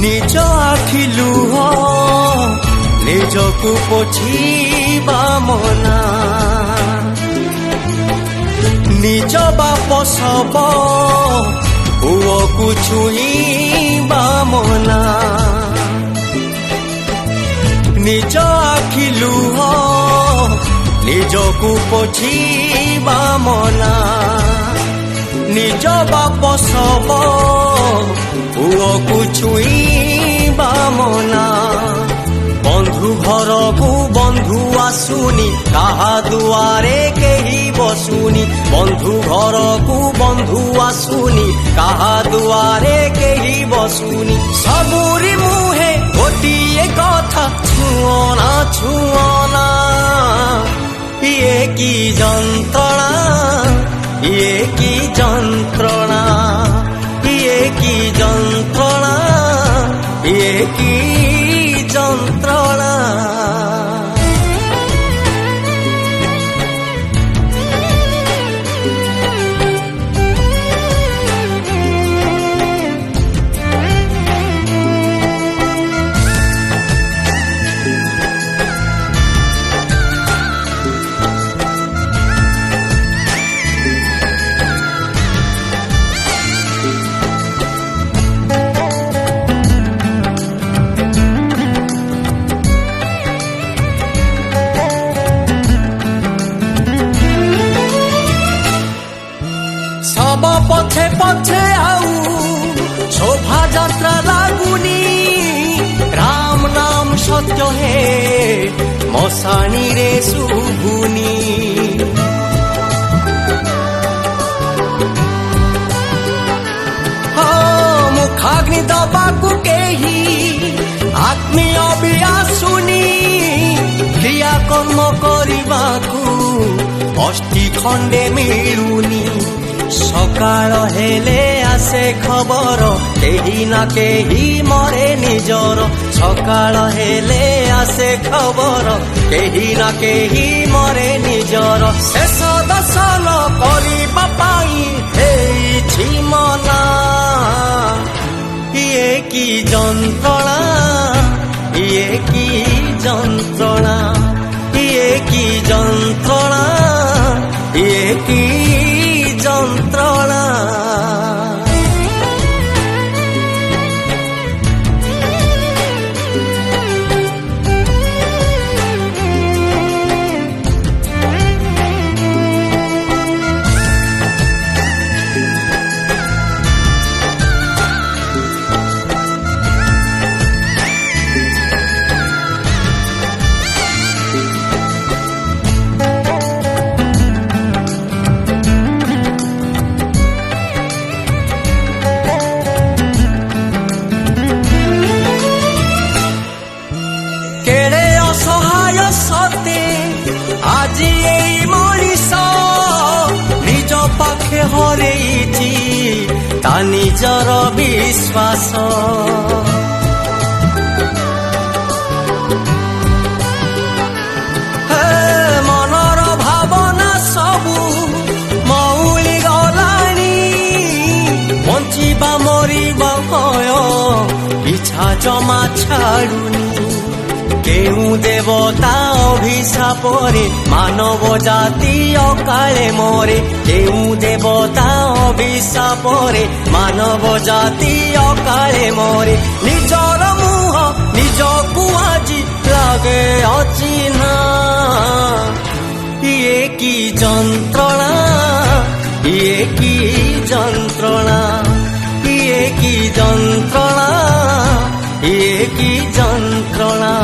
নিজ আখি লুহ নিজকু পোছিবা মনা নিজ বাপ সব পুଅକୁ ଛୁଇଁବା ମନା ନିଜ ଆଖି ଲୁହ ନିଜକୁ ପୋଛିବା ମନା ନିଜ ବାପ ସବ ପୁଅକୁ ଛୁଇଁବା ମନା বন্ধু ঘরকু বন্ধু আসুনি কাহা দুয়ারে কেহি বসুনি বন্ধু ঘরকু বন্ধু আসুনি কাহা দুয়ারে কেহি বসুনি সবুরি মুহে গোটিয়ে কথা ছুঁয়না ছুঁয়না ইয়ে কি যন্ত্রণা ইয়ে কি যন্ত্রণা ইয়ে কি যন্ত্রণা ইয়ে কি যন্ত্রণা সব পথে পথে আউ শোভা যাত্রা লাগুনি রাম নাম সত্য হে মশাণী রে শুভুনি মুখাগ্নি দବାକୁ কেহি আত্মীয় ବି ଆସୁନି ক্রিয়া কর্ম କରିବାକୁ অষ্টি খଣ୍ଡେ ମିଳୁନି সকাল হেলে আসে খবর কেহি না কেহি মরে নিজর সকাল হেলে আসে খবর কেহি না কেহি মরে নিজর শেষ দর্শন করিবা পাই হেইছি মনা ইয়ে কি যন্ত্রণা ইয়ে কি যন্ত্রণা ইয়ে কি যন্ত্রণা ইয়ে কি যন্ত্রণা আজি এই মଣିষ নিজ পাখে হরেইছি তা নিজর বিশ্বাস মনর ভাবনা সবু মৌলি গলানি বঞ্চিবা মরিবা ভয় ইচ্ছা জমা ছাড়ুনি কেউ দেবতা অভিশাপরে মানব জাতি অকালে মরে কেউ দেবতা অভিশাপরে মানব জাতি অকালে মরে নিজর মুহ নিজকু আজি লাগে অচিহ্না ইয়ে কি যন্ত্রণা ইয়ে কি যন্ত্রণা ইয়ে কি যন্ত্রণা ইয়ে কি যন্ত্রণা।